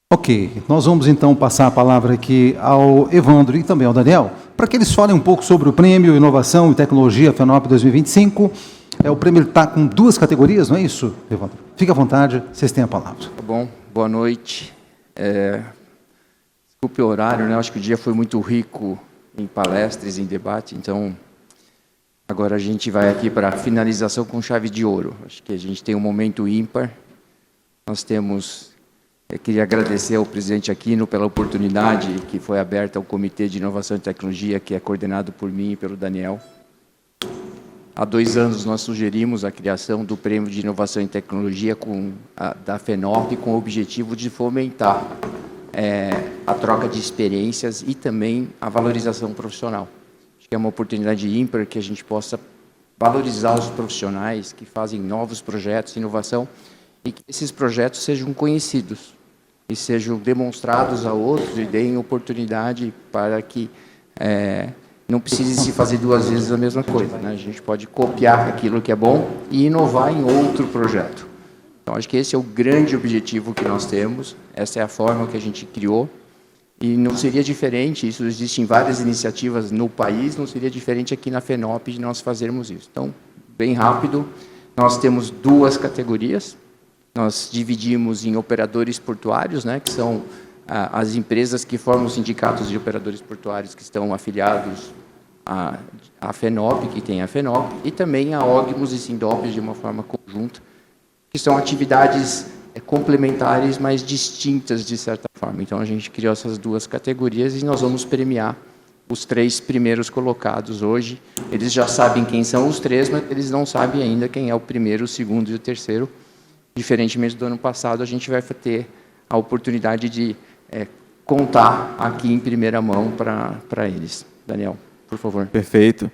Ok, nós vamos então passar a palavra aqui ao Evandro e também ao Daniel, para que eles falem um pouco sobre o Prêmio Inovação e Tecnologia FENOP 2025. O prêmio está com 2 categorias, não é isso, Evandro? Fique à vontade, vocês têm a palavra. Tá bom, boa noite. Desculpe o horário, né? Acho que o dia foi muito rico em palestras, em debate, então agora a gente vai aqui para a finalização com chave de ouro. Acho que a gente tem um momento ímpar. Nós temos... Eu queria agradecer ao presidente Aquino pela oportunidade que foi aberta ao Comitê de Inovação e Tecnologia, que é coordenado por mim e pelo Daniel. Há 2 anos nós sugerimos a criação do Prêmio de Inovação e Tecnologia da FENOP com o objetivo de fomentar a troca de experiências e também a valorização profissional. Acho que é uma oportunidade ímpar que a gente possa valorizar os profissionais que fazem novos projetos de inovação e que esses projetos sejam conhecidos e sejam demonstrados a outros e deem oportunidade para que não precise se fazer 2 vezes a mesma coisa, né? A gente pode copiar aquilo que é bom e inovar em outro projeto. Então, acho que esse é o grande objetivo que nós temos, essa é a forma que a gente criou, e não seria diferente, isso existe em várias iniciativas no país, não seria diferente aqui na FENOP de nós fazermos isso. Então, bem rápido, nós temos 2 categorias. Nós dividimos em operadores portuários, né, que são as empresas que formam os sindicatos de operadores portuários que estão afiliados à FENOP, que tem a FENOP, e também a OGMOS e SINDOPs de uma forma conjunta, que são atividades complementares, mas distintas de certa forma. Então, a gente criou essas 2 categorias e nós vamos premiar os 3 primeiros colocados hoje. Eles já sabem quem são os 3, mas eles não sabem ainda quem é o primeiro, o segundo e o terceiro. Diferentemente do ano passado, a gente vai ter a oportunidade de contar aqui em primeira mão para eles. Daniel, por favor. Perfeito.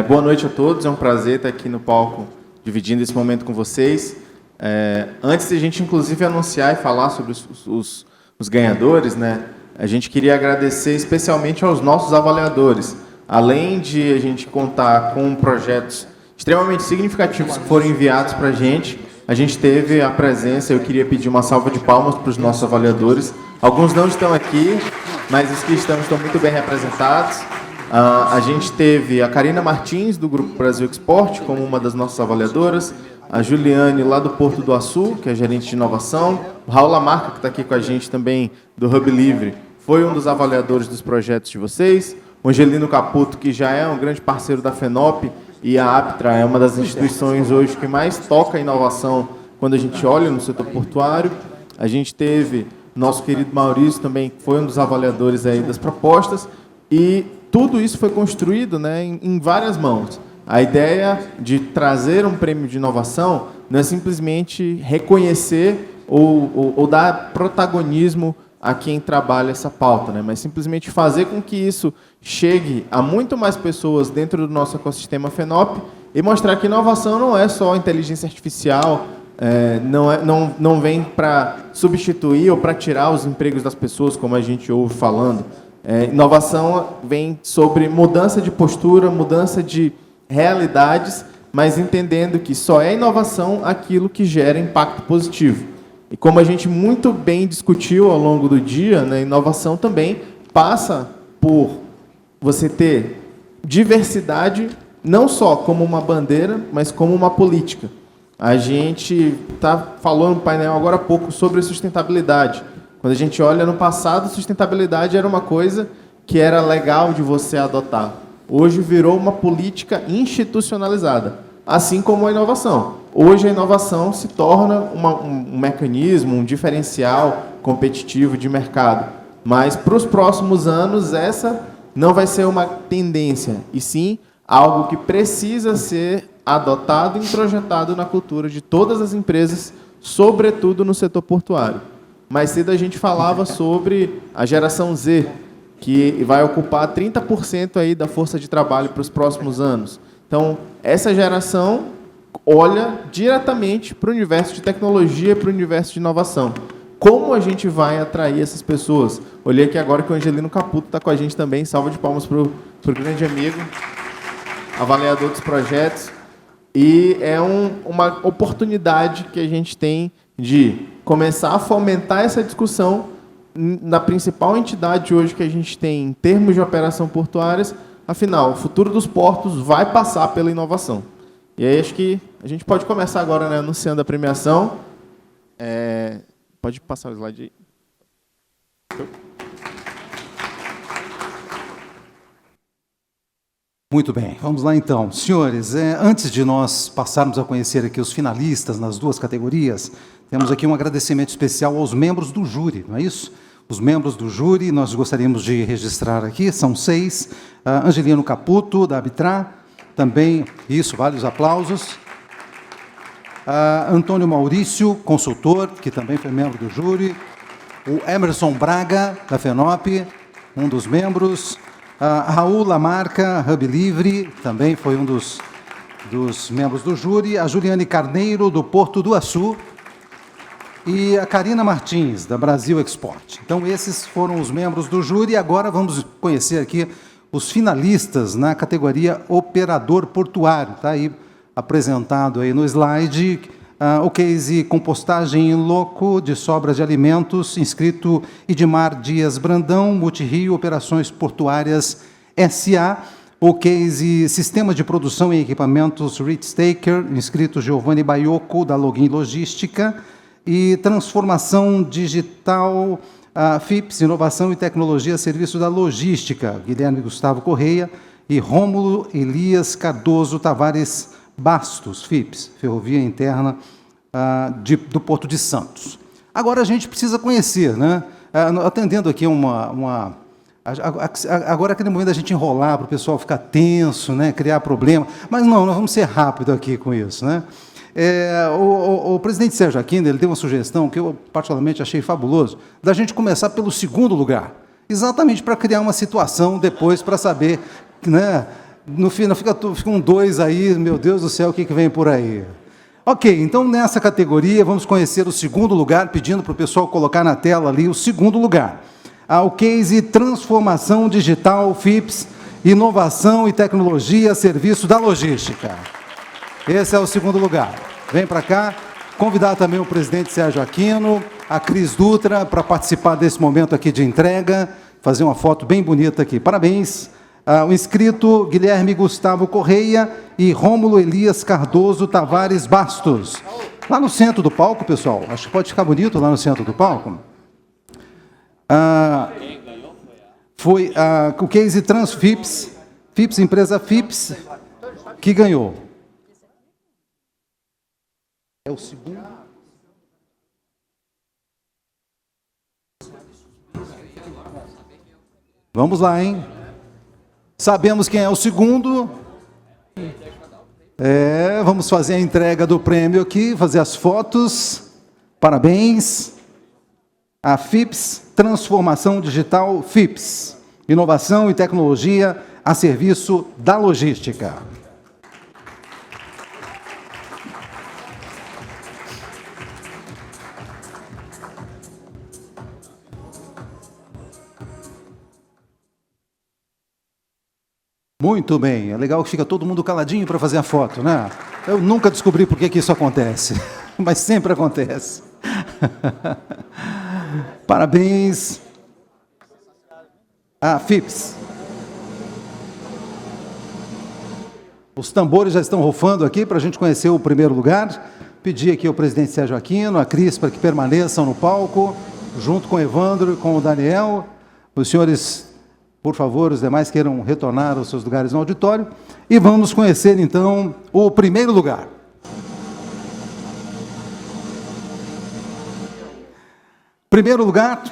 Boa noite a todos, é um prazer estar aqui no palco dividindo esse momento com vocês. Antes de a gente, inclusive, anunciar e falar sobre os ganhadores, né, a gente queria agradecer especialmente aos nossos avaliadores. Além de a gente contar com projetos extremamente significativos que foram enviados para a gente teve a presença, eu queria pedir uma salva de palmas para os nossos avaliadores. Alguns não estão aqui, mas os que estão muito bem representados. A gente teve a Karina Martins, do Grupo Brasil Export, como uma das nossas avaliadoras, a Juliane, lá do Porto do Açu, que é gerente de inovação, o Raul Lamarca, que está aqui com a gente também, do Hub Livre, foi um dos avaliadores dos projetos de vocês, o Angelino Caputo, que já é um grande parceiro da FENOP, e a Aptra é uma das instituições hoje que mais toca a inovação quando a gente olha no setor portuário. A gente teve nosso querido Maurício também, que foi um dos avaliadores aí das propostas, e tudo isso foi construído, né, em várias mãos. A ideia de trazer um prêmio de inovação não é simplesmente reconhecer ou dar protagonismo a quem trabalha essa pauta, né? Mas simplesmente fazer com que isso chegue a muito mais pessoas dentro do nosso ecossistema FENOP e mostrar que inovação não é só inteligência artificial, não vem para substituir ou para tirar os empregos das pessoas, como a gente ouve falando. Inovação vem sobre mudança de postura, mudança de realidades, mas entendendo que só é inovação aquilo que gera impacto positivo. E como a gente muito bem discutiu ao longo do dia, né, inovação também passa por você ter diversidade, não só como uma bandeira, mas como uma política. A gente falou no painel agora há pouco sobre sustentabilidade. Quando a gente olha no passado, sustentabilidade era uma coisa que era legal de você adotar. Hoje virou uma política institucionalizada, assim como a inovação. Hoje a inovação se torna um mecanismo, um diferencial competitivo de mercado. Mas para os próximos anos essa não vai ser uma tendência, e sim algo que precisa ser adotado e introjetado na cultura de todas as empresas, sobretudo no setor portuário. Mais cedo a gente falava sobre a geração Z, que vai ocupar 30% aí da força de trabalho para os próximos anos. Então, essa geração olha diretamente para o universo de tecnologia, para o universo de inovação. Como a gente vai atrair essas pessoas? Olhei aqui agora que o Angelino Caputo está com a gente também. Salva de palmas para o grande amigo, avaliador dos projetos. E é uma oportunidade que a gente tem de começar a fomentar essa discussão na principal entidade hoje que a gente tem em termos de operação portuárias. Afinal, o futuro dos portos vai passar pela inovação. E aí acho que a gente pode começar agora, né, anunciando a premiação. Pode passar o slide aí. Muito bem, vamos lá então. Senhores, antes de nós passarmos a conhecer aqui os finalistas nas duas categorias, temos aqui um agradecimento especial aos membros do júri, não é isso? Os membros do júri, nós gostaríamos de registrar aqui, são 6. Angelino Caputo, da Arbitrar, também, isso, vários aplausos. Antônio Maurício, consultor, que também foi membro do júri. O Emerson Braga, da FENOP, um dos membros. Raul Lamarca, Hub Livre, também foi um dos membros do júri. A Juliane Carneiro, do Porto do Açu. E a Karina Martins, da Brasil Export. Então, esses foram os membros do júri. Agora vamos conhecer aqui os finalistas na categoria Operador Portuário. Está aí apresentado aí no slide o case Compostagem in Loco de Sobras de Alimentos, inscrito Idmar Dias Brandão, Multirio Operações Portuárias S.A., o case Sistema de Produção e Equipamentos Ritstaker, inscrito Giovanni Baiocco, da Login Logística, e Transformação Digital, FIPS, Inovação e Tecnologia, Serviço da Logística, Guilherme Gustavo Correia, e Rômulo Elias Cardoso Tavares Bastos, FIPS, Ferrovia Interna do Porto de Santos. Agora a gente precisa conhecer, né? Atendendo aqui agora é aquele momento da gente enrolar para o pessoal ficar tenso, né? Criar problema, mas não, nós vamos ser rápido aqui com isso, né? O presidente Sérgio Aquino, ele deu uma sugestão que eu particularmente achei fabuloso, da gente começar pelo segundo lugar, exatamente para criar uma situação depois para saber, né? No final fica um 2 aí, meu Deus do céu, o que vem por aí? Ok, então nessa categoria vamos conhecer o segundo lugar, pedindo para o pessoal colocar na tela ali o segundo lugar. O case Transformação Digital FIPS, Inovação e Tecnologia, Serviço da Logística. Esse é o segundo lugar. Vem para cá. Convidar também o presidente Sérgio Aquino, a Cris Dutra, para participar desse momento aqui de entrega, fazer uma foto bem bonita aqui. Parabéns. O inscrito Guilherme Gustavo Correia e Rômulo Elias Cardoso Tavares Bastos. Lá no centro do palco, pessoal, acho que pode ficar bonito lá no centro do palco. Foi o case TransFips, empresa FIPS, que ganhou. É o segundo. Vamos lá, hein? Sabemos quem é o segundo. Vamos fazer a entrega do prêmio aqui, fazer as fotos. Parabéns. A FIPS, Transformação Digital FIPS, Inovação e Tecnologia a serviço da logística. Muito bem, é legal que fica todo mundo caladinho para fazer a foto, né? Eu nunca descobri por que isso acontece, mas sempre acontece. Parabéns. FIPS. Os tambores já estão rufando aqui para a gente conhecer o primeiro lugar. Pedir aqui ao presidente Sérgio Aquino, a Cris, para que permaneçam no palco, junto com o Evandro e com o Daniel. Os senhores, por favor, os demais queiram retornar aos seus lugares no auditório. E vamos conhecer, então, o primeiro lugar. Primeiro lugar.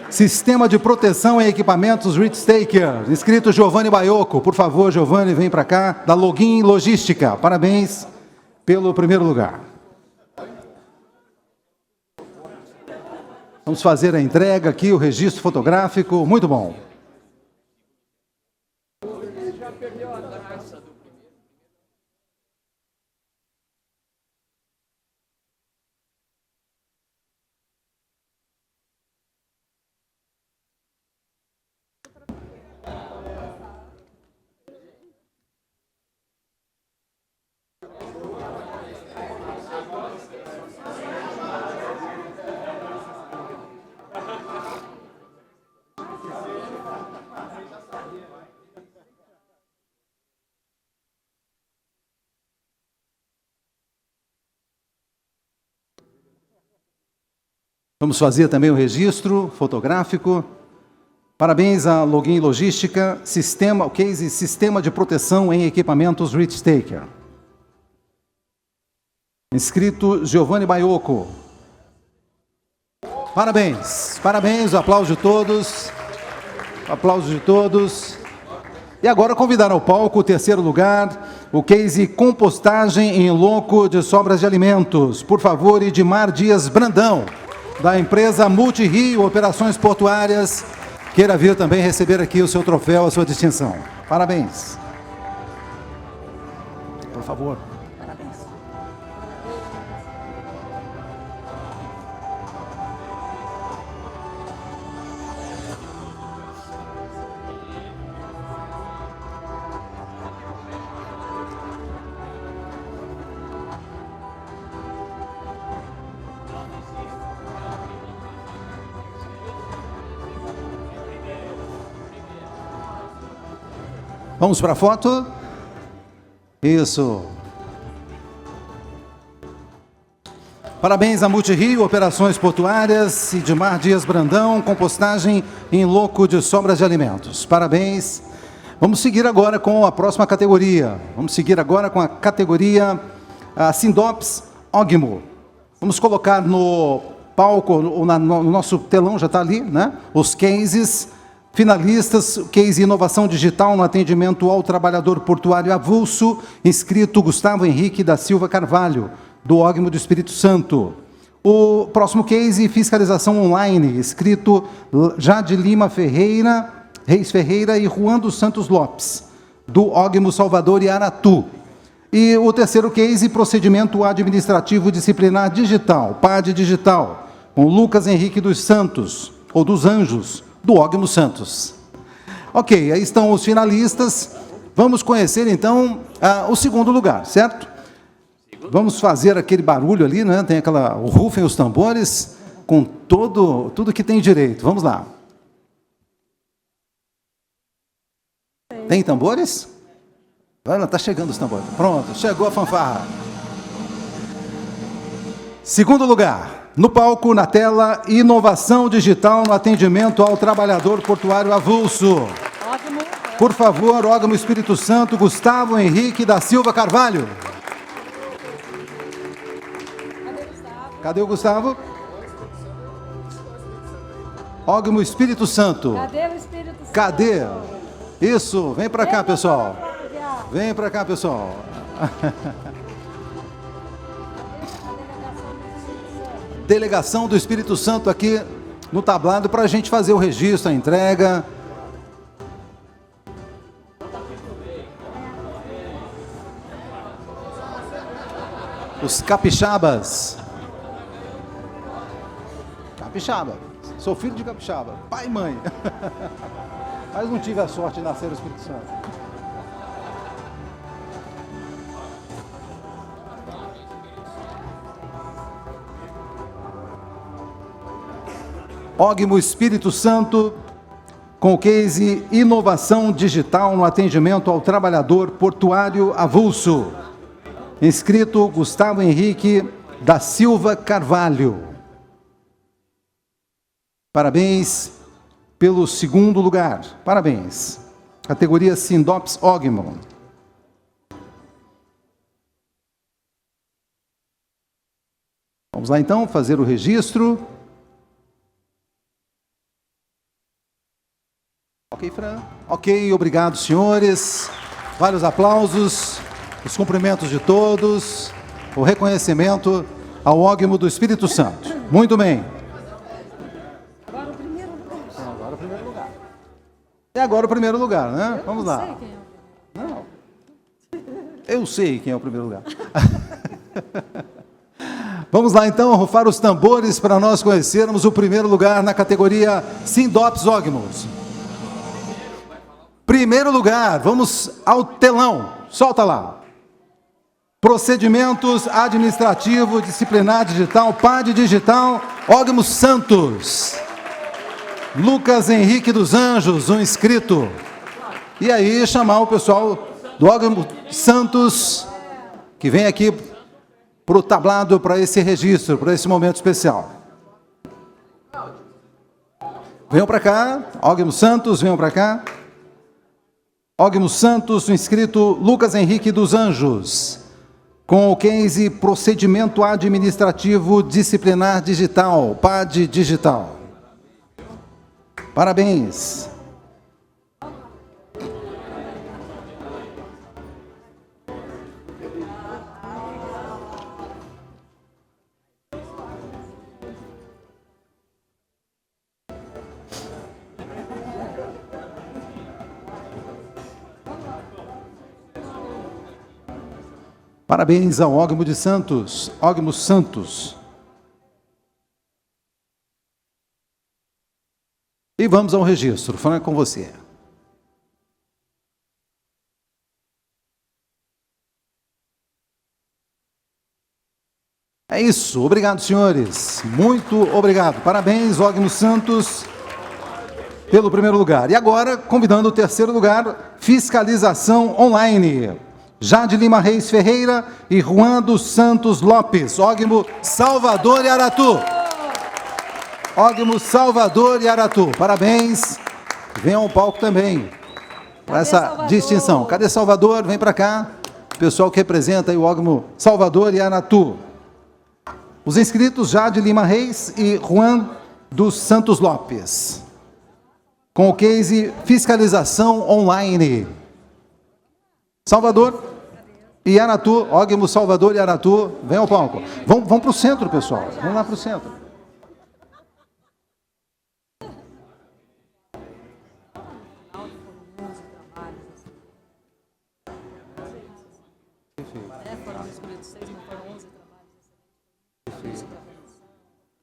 Sistema de Proteção em Equipamentos Ritstaker, inscrito Giovanni Baiocco. Por favor, Giovanni, vem para cá, da Login Logística. Parabéns pelo primeiro lugar. Vamos fazer a entrega aqui, o registro fotográfico. Muito bom. Vamos fazer também o registro fotográfico. Parabéns à Login Logística, o case Sistema de Proteção em Equipamentos Richtake. Inscrito Giovanni Baiocco. Parabéns, parabéns, aplauso de todos. Aplausos de todos. E agora convidar ao palco o terceiro lugar, o case Compostagem em Loco de Sobras de Alimentos. Por favor, Edmar Dias Brandão, da empresa Multirio Operações Portuárias, queira vir também receber aqui o seu troféu, a sua distinção. Parabéns. Por favor. Parabéns. Vamos para a foto? Isso. Parabéns a Multirio Operações Portuárias, Edmar Dias Brandão, compostagem em loco de sobras de alimentos. Parabéns. Vamos seguir agora com a próxima categoria. Vamos seguir agora com a categoria Sindops Ogmo. Vamos colocar no palco, no nosso telão, já está ali, né? Os cases finalistas, case Inovação Digital no Atendimento ao Trabalhador Portuário Avulso, inscrito Gustavo Henrique da Silva Carvalho, do Ogmo do Espírito Santo. O próximo case, Fiscalização Online, escrito Jade Lima Reis Ferreira e Juan dos Santos Lopes, do Ogmo Salvador e Aratu. E o terceiro case, Procedimento Administrativo Disciplinar Digital, PAD Digital, com Lucas Henrique dos Santos, ou dos Anjos, do Ogmo Santos. Ok, aí estão os finalistas. Vamos conhecer, então, o segundo lugar, certo? Vamos fazer aquele barulho ali, né? Tem aquela... Rufem os tambores, com tudo que tem direito. Vamos lá. Tem tambores? Olha, está chegando os tambores. Pronto, chegou a fanfarra. Segundo lugar. No palco, na tela, Inovação Digital no Atendimento ao Trabalhador Portuário Avulso. Ótimo. Por favor, Ogmo Espírito Santo, Gustavo Henrique da Silva Carvalho. Cadê o Gustavo? Ogmo Espírito Santo. Cadê o Espírito Santo? Cadê? Isso, vem para cá, pessoal. Vem para cá, pessoal. Delegação do Espírito Santo aqui no tablado para a gente fazer o registro, a entrega. Os capixabas. Capixaba. Sou filho de capixaba. Pai e mãe. Mas não tive a sorte de nascer no Espírito Santo. Ogmo Espírito Santo, com o case Inovação Digital no Atendimento ao Trabalhador Portuário Avulso. Inscrito Gustavo Henrique da Silva Carvalho. Parabéns pelo segundo lugar. Parabéns. Categoria Sindops Ogmo. Vamos lá então fazer o registro. Ok, Fran? Ok, obrigado, senhores. Vários aplausos, os cumprimentos de todos, o reconhecimento ao Ogmo do Espírito Santo. Muito bem. Agora o primeiro lugar. Agora o primeiro lugar. E agora o primeiro lugar, né? Vamos lá. Sei quem é. Não. Eu sei quem é o primeiro lugar. Vamos lá, então, rufar os tambores para nós conhecermos o primeiro lugar na categoria Sindops Ogmos. Primeiro lugar, vamos ao telão. Solta lá. Procedimentos Administrativo Disciplinar Digital, PAD Digital, Ogmo Santos. Lucas Henrique dos Anjos, um inscrito. E aí chamar o pessoal do Ógimo Santos, que vem aqui para o tablado, para esse registro, para esse momento especial. Venham para cá, Ógimo Santos, venham para cá. Ógimo Santos, o inscrito Lucas Henrique dos Anjos, com o case Procedimento Administrativo Disciplinar Digital, PAD Digital. Parabéns. Parabéns ao Ógimo de Santos, Ógimo Santos. E vamos ao registro, falando com você. É isso, obrigado, senhores. Muito obrigado. Parabéns, Ógimo Santos, pelo primeiro lugar. E agora, convidando o terceiro lugar, fiscalização online. Jade Lima Reis Ferreira e Juan dos Santos Lopes, Ógimo Salvador e Aratu. Ógimo Salvador e Aratu, parabéns. Venham ao palco também, para essa distinção. Cadê Salvador? Vem para cá. Pessoal que representa aí o Ógimo Salvador e Aratu. Os inscritos, Jade Lima Reis e Juan dos Santos Lopes, com o case Fiscalização Online. Salvador e Aratu, Ógimo Salvador e Aratu, venham ao palco. Vão para o centro, pessoal. Vamos lá para o centro.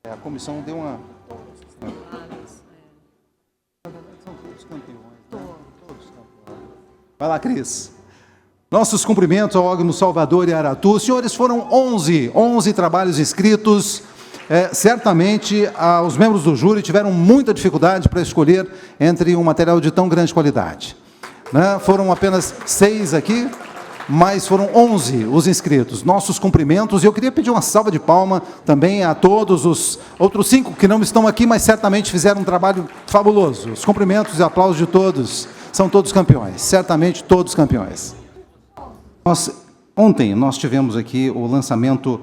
A comissão deu uma... São todos campeões. Vai lá, Cris. Nossos cumprimentos ao Ógimo Salvador e Aratu. Senhores, foram 11 trabalhos inscritos. Certamente, os membros do júri tiveram muita dificuldade para escolher entre um material de tão grande qualidade. Né? Foram apenas 6 aqui, mas foram 11 os inscritos. Nossos cumprimentos. E eu queria pedir uma salva de palma também a todos os outros 5 que não estão aqui, mas certamente fizeram um trabalho fabuloso. Os cumprimentos e aplausos de todos. São todos campeões, certamente todos campeões. Ontem nós tivemos aqui o lançamento,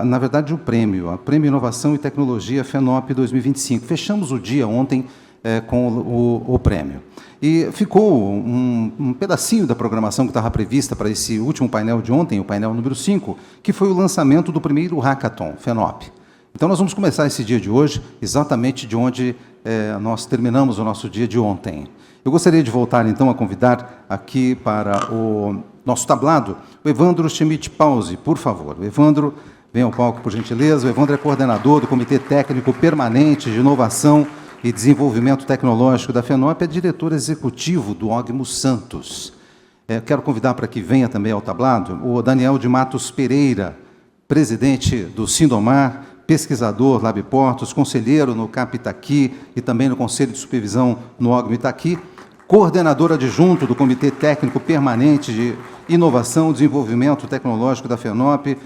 na verdade, o prêmio Inovação e Tecnologia FENOP 2025. Fechamos o dia ontem com o prêmio. E ficou um pedacinho da programação que estava prevista para esse último painel de ontem, o painel número 5, que foi o lançamento do primeiro Hackathon, FENOP. Então, nós vamos começar esse dia de hoje exatamente de onde nós terminamos o nosso dia de ontem. Eu gostaria de voltar, então, a convidar aqui para o nosso tablado o Evandro Schmidt Pause, por favor. O Evandro, venha ao palco, por gentileza. O Evandro é coordenador do Comitê Técnico Permanente de Inovação e Desenvolvimento Tecnológico da FENOP, é diretor executivo do Ógimo Santos. Quero convidar para que venha também ao tablado o Daniel de Matos Pereira, presidente do Sindomar, pesquisador LabPortos, conselheiro no CAP Itaqui e também no Conselho de Supervisão no Ógimo Itaqui, coordenador adjunto do Comitê Técnico Permanente de Inovação e Desenvolvimento Tecnológico da FENOP,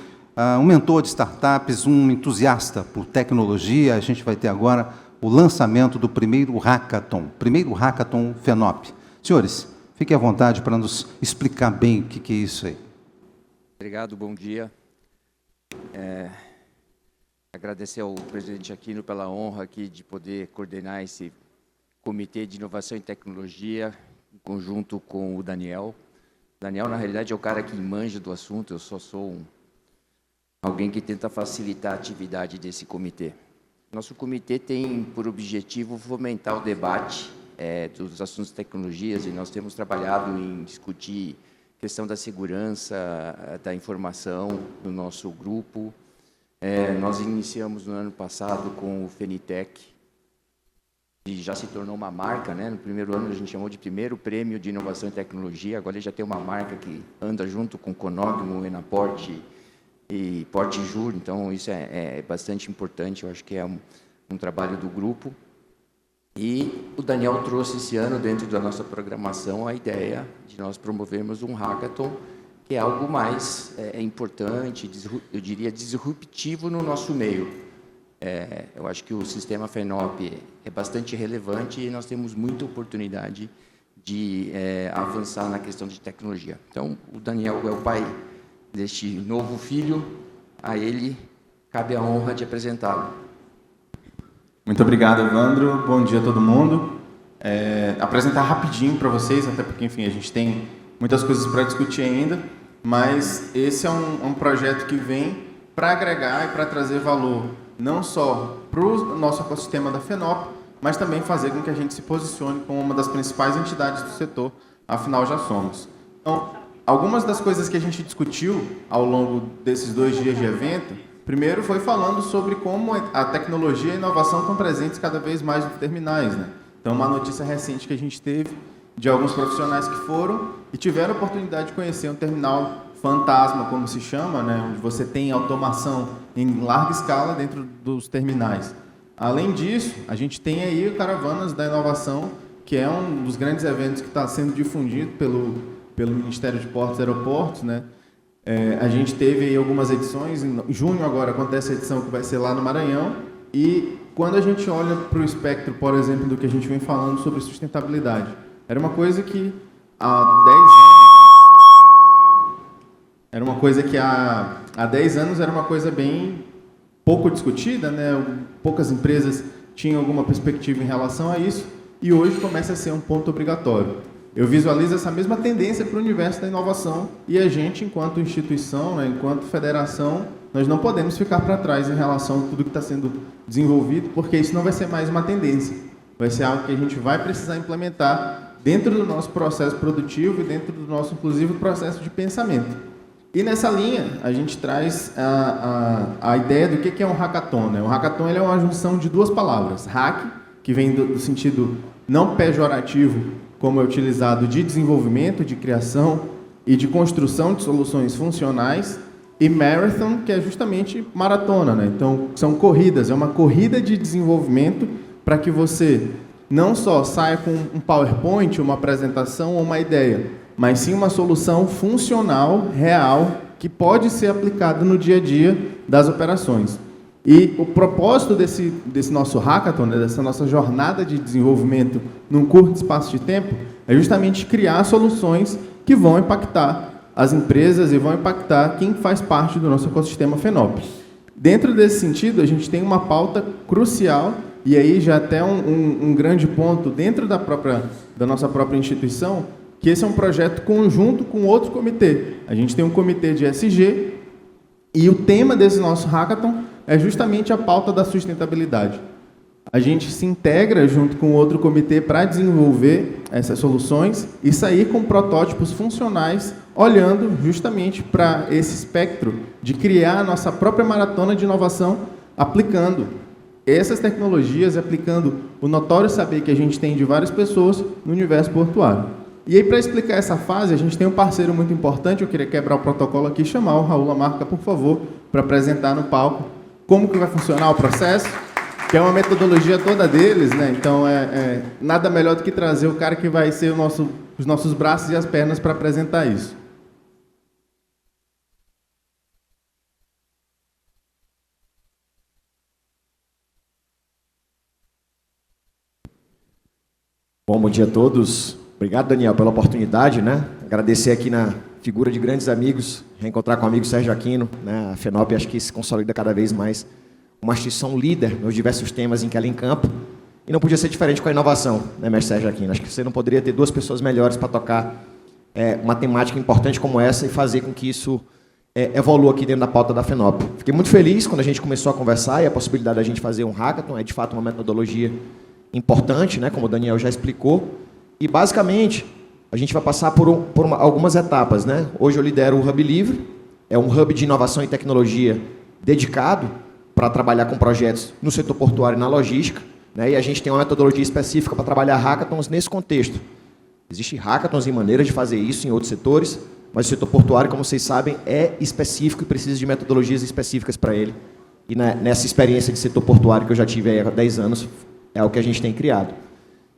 um mentor de startups, um entusiasta por tecnologia. A gente vai ter agora o lançamento do primeiro Hackathon FENOP. Senhores, fiquem à vontade para nos explicar bem o que é isso aí. Obrigado, bom dia. Agradecer ao presidente Aquino pela honra aqui de poder coordenar esse Comitê de Inovação e Tecnologia, em conjunto com o Daniel. O Daniel, na realidade, é o cara que manja do assunto, eu só sou alguém que tenta facilitar a atividade desse comitê. Nosso comitê tem por objetivo fomentar o debate dos assuntos de tecnologias, e nós temos trabalhado em discutir a questão da segurança, da informação no nosso grupo. Nós iniciamos no ano passado com o Fenitec, e já se tornou uma marca, né? No primeiro ano a gente chamou de primeiro prêmio de inovação e tecnologia, agora ele já tem uma marca que anda junto com o Conogmo, Enaporte e Porte Jur, então isso é bastante importante, eu acho que é um trabalho do grupo. E o Daniel trouxe esse ano, dentro da nossa programação, a ideia de nós promovermos um hackathon, que é algo mais importante, eu diria disruptivo no nosso meio. Eu acho que o sistema FENOP é bastante relevante e nós temos muita oportunidade de avançar na questão de tecnologia. Então, o Daniel é o pai deste novo filho, a ele cabe a honra de apresentá-lo. Muito obrigado, Evandro. Bom dia a todo mundo. Apresentar rapidinho para vocês, até porque, enfim, a gente tem muitas coisas para discutir ainda, mas esse é um projeto que vem para agregar e para trazer valor, não só para o nosso ecossistema da FENOP, mas também fazer com que a gente se posicione como uma das principais entidades do setor, afinal já somos. Então, algumas das coisas que a gente discutiu ao longo desses 2 dias de evento, primeiro foi falando sobre como a tecnologia e a inovação estão presentes cada vez mais nos terminais, né? Então, uma notícia recente que a gente teve de alguns profissionais que foram e tiveram a oportunidade de conhecer um terminal fantasma, como se chama, né? Onde você tem automação em larga escala dentro dos terminais. Além disso, a gente tem aí o Caravanas da Inovação, que é um dos grandes eventos que está sendo difundido pelo Ministério de Portos e Aeroportos, né? A gente teve aí algumas edições, em junho agora acontece a edição que vai ser lá no Maranhão, e quando a gente olha para o espectro, por exemplo, do que a gente vem falando sobre sustentabilidade, era uma coisa que há 10 anos era uma coisa bem pouco discutida, né? Poucas empresas tinham alguma perspectiva em relação a isso, e hoje começa a ser um ponto obrigatório. Eu visualizo essa mesma tendência para o universo da inovação e a gente, enquanto instituição, né, enquanto federação, nós não podemos ficar para trás em relação a tudo que está sendo desenvolvido, porque isso não vai ser mais uma tendência. Vai ser algo que a gente vai precisar implementar dentro do nosso processo produtivo e dentro do nosso, inclusive, processo de pensamento. E nessa linha, a gente traz a ideia do que é um hackathon, né? O hackathon ele é uma junção de 2 palavras. Hack, que vem do sentido não pejorativo, como é utilizado de desenvolvimento, de criação e de construção de soluções funcionais, e marathon, que é justamente maratona, né? Então, são corridas, é uma corrida de desenvolvimento para que você não só saia com um PowerPoint, uma apresentação ou uma ideia, mas sim uma solução funcional, real, que pode ser aplicada no dia a dia das operações. E o propósito desse nosso hackathon, né, dessa nossa jornada de desenvolvimento num curto espaço de tempo, é justamente criar soluções que vão impactar as empresas e vão impactar quem faz parte do nosso ecossistema FENOP. Dentro desse sentido, a gente tem uma pauta crucial, e aí já até um grande ponto dentro da nossa própria instituição, que esse é um projeto conjunto com outro comitê. A gente tem um comitê de ESG, e o tema desse nosso hackathon é justamente a pauta da sustentabilidade. A gente se integra junto com outro comitê para desenvolver essas soluções e sair com protótipos funcionais, olhando justamente para esse espectro de criar a nossa própria maratona de inovação, aplicando essas tecnologias, aplicando o notório saber que a gente tem de várias pessoas no universo portuário. E aí, para explicar essa fase, a gente tem um parceiro muito importante, eu queria quebrar o protocolo aqui e chamar o Raul Lamarca, por favor, para apresentar no palco como que vai funcionar o processo, que é uma metodologia toda deles, né? Então, nada melhor do que trazer o cara que vai ser os nossos braços e as pernas para apresentar isso. Bom dia a todos. Obrigado, Daniel, pela oportunidade, né? Agradecer aqui na figura de grandes amigos, reencontrar com o amigo Sérgio Aquino, né? A FENOP acho que se consolida cada vez mais uma instituição líder nos diversos temas em que ela encampa, e não podia ser diferente com a inovação, né, mestre Sérgio Aquino? Acho que você não poderia ter 2 pessoas melhores para tocar uma temática importante como essa e fazer com que isso evolua aqui dentro da pauta da FENOP. Fiquei muito feliz quando a gente começou a conversar e a possibilidade da gente fazer um hackathon é de fato uma metodologia importante, né, como o Daniel já explicou, e basicamente a gente vai passar por algumas etapas, né? Hoje eu lidero o Hub Livre, é um hub de inovação e tecnologia dedicado para trabalhar com projetos no setor portuário e na logística, né? E a gente tem uma metodologia específica para trabalhar hackathons nesse contexto. Existem hackathons e maneiras de fazer isso em outros setores, mas o setor portuário, como vocês sabem, é específico e precisa de metodologias específicas para ele. E nessa experiência de setor portuário que eu já tive há 10 anos, é o que a gente tem criado.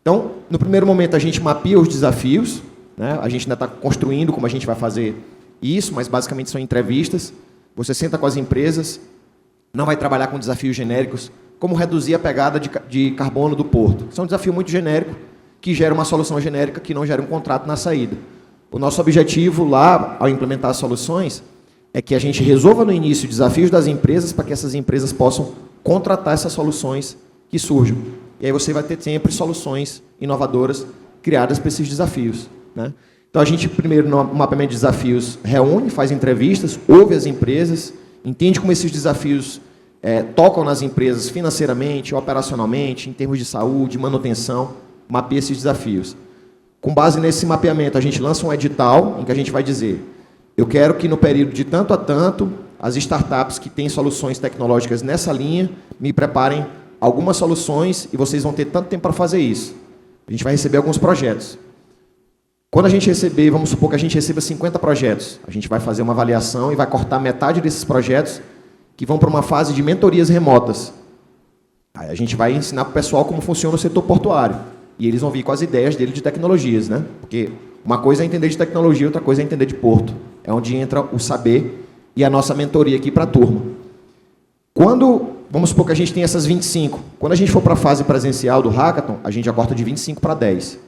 Então, no primeiro momento, a gente mapeia os desafios, né? A gente ainda está construindo como a gente vai fazer isso, mas basicamente são entrevistas. Você senta com as empresas, não vai trabalhar com desafios genéricos, como reduzir a pegada de carbono do porto. Isso é um desafio muito genérico, que gera uma solução genérica que não gera um contrato na saída. O nosso objetivo lá, ao implementar as soluções, é que a gente resolva no início desafios das empresas para que essas empresas possam contratar essas soluções que surjam. E aí você vai ter sempre soluções inovadoras criadas para esses desafios, né? Então a gente, primeiro, no mapeamento de desafios, reúne, faz entrevistas, ouve as empresas, entende como esses desafios tocam nas empresas financeiramente, operacionalmente, em termos de saúde, manutenção, mapeia esses desafios. Com base nesse mapeamento, a gente lança um edital em que a gente vai dizer: eu quero que no período de tanto a tanto, as startups que têm soluções tecnológicas nessa linha me preparem algumas soluções e vocês vão ter tanto tempo para fazer isso. A gente vai receber alguns projetos. Quando a gente receber, vamos supor que a gente receba 50 projetos, a gente vai fazer uma avaliação e vai cortar metade desses projetos que vão para uma fase de mentorias remotas. Aí a gente vai ensinar para o pessoal como funciona o setor portuário. E eles vão vir com as ideias dele de tecnologias, né? Porque uma coisa é entender de tecnologia, outra coisa é entender de porto. É onde entra o saber e a nossa mentoria aqui para a turma. Vamos supor que a gente tem essas 25. Quando a gente for para a fase presencial do Hackathon, a gente já corta de 25 para 10.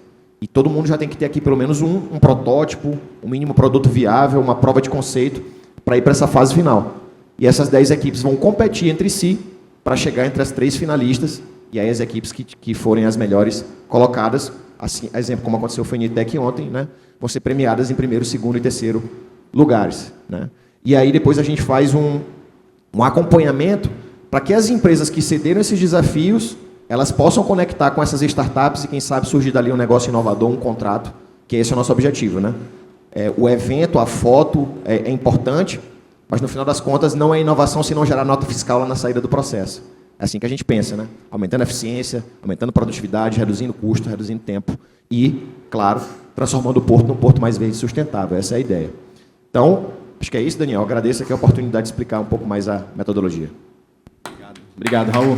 E todo mundo já tem que ter aqui pelo menos um protótipo, um mínimo produto viável, uma prova de conceito, para ir para essa fase final. E essas 10 equipes vão competir entre si para chegar entre as 3 finalistas, e aí as equipes que forem as melhores colocadas, assim, exemplo, como aconteceu foi no ITEC ontem, né, vão ser premiadas em primeiro, segundo e terceiro lugares, né? E aí depois a gente faz um acompanhamento para que as empresas que cederam esses desafios, elas possam conectar com essas startups e, quem sabe, surgir dali um negócio inovador, um contrato, que esse é o nosso objetivo, né? O evento, a foto é importante, mas, no final das contas, não é inovação se não gerar nota fiscal lá na saída do processo. É assim que a gente pensa, né? Aumentando a eficiência, aumentando a produtividade, reduzindo custo, reduzindo tempo e, claro, transformando o porto num porto mais verde e sustentável. Essa é a ideia. Então, acho que é isso, Daniel. Agradeço aqui a oportunidade de explicar um pouco mais a metodologia. Obrigado, Raul.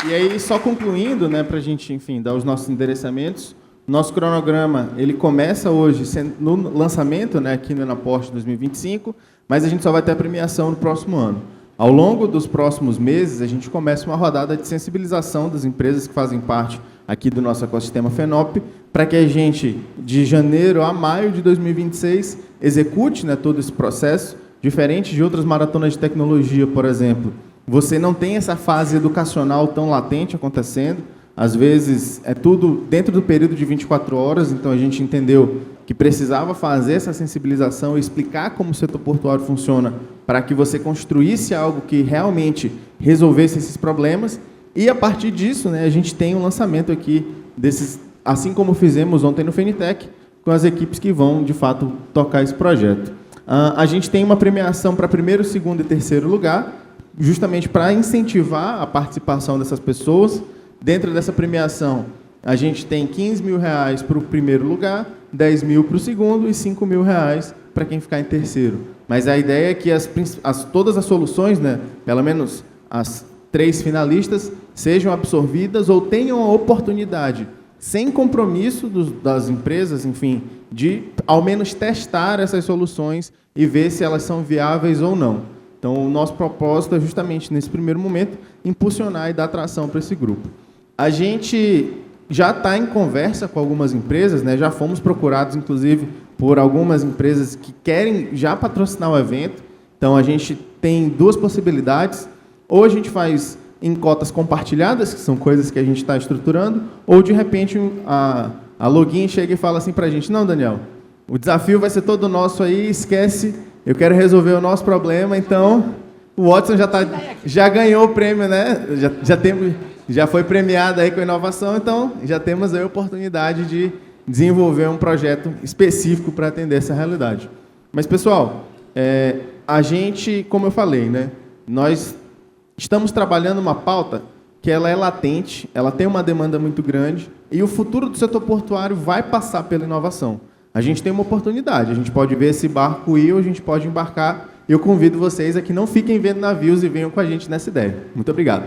E aí, só concluindo, né, para a gente, enfim, dar os nossos endereçamentos, nosso cronograma, ele começa hoje no lançamento, né, aqui no Enaporte 2025, mas a gente só vai ter a premiação no próximo ano. Ao longo dos próximos meses, a gente começa uma rodada de sensibilização das empresas que fazem parte aqui do nosso ecossistema FENOP, para que a gente, de janeiro a maio de 2026, execute, né, todo esse processo, diferente de outras maratonas de tecnologia, por exemplo. Você não tem essa fase educacional tão latente acontecendo. Às vezes, é tudo dentro do período de 24 horas, então a gente entendeu que precisava fazer essa sensibilização e explicar como o setor portuário funciona para que você construísse algo que realmente resolvesse esses problemas. E, a partir disso, né, a gente tem um lançamento aqui desses, assim como fizemos ontem no FENITEC, com as equipes que vão, de fato, tocar esse projeto. A gente tem uma premiação para primeiro, segundo e terceiro lugar, justamente para incentivar a participação dessas pessoas. Dentro dessa premiação, a gente tem R$15 mil para o primeiro lugar, R$10 mil para o segundo e R$5 mil para quem ficar em terceiro. Mas a ideia é que todas as soluções, né, pelo menos as 3 finalistas, sejam absorvidas ou tenham a oportunidade, sem compromisso das empresas, enfim, de ao menos testar essas soluções e ver se elas são viáveis ou não. Então, o nosso propósito é justamente, nesse primeiro momento, impulsionar e dar atração para esse grupo. A gente já está em conversa com algumas empresas, né? Já fomos procurados, inclusive, por algumas empresas que querem já patrocinar o evento. Então, a gente tem 2 possibilidades. Ou a gente faz em cotas compartilhadas, que são coisas que a gente está estruturando, ou, de repente, a Login chega e fala assim para a gente: não, Daniel, o desafio vai ser todo nosso aí, esquece, eu quero resolver o nosso problema. Então, o Watson já ganhou o prêmio, né? Já foi premiado aí com inovação, então já temos aí a oportunidade de desenvolver um projeto específico para atender essa realidade. Mas, pessoal, a gente, como eu falei, né, nós estamos trabalhando uma pauta que ela é latente, ela tem uma demanda muito grande, e o futuro do setor portuário vai passar pela inovação. A gente tem uma oportunidade, a gente pode ver esse barco ir ou a gente pode embarcar. Eu convido vocês a que não fiquem vendo navios e venham com a gente nessa ideia. Muito obrigado.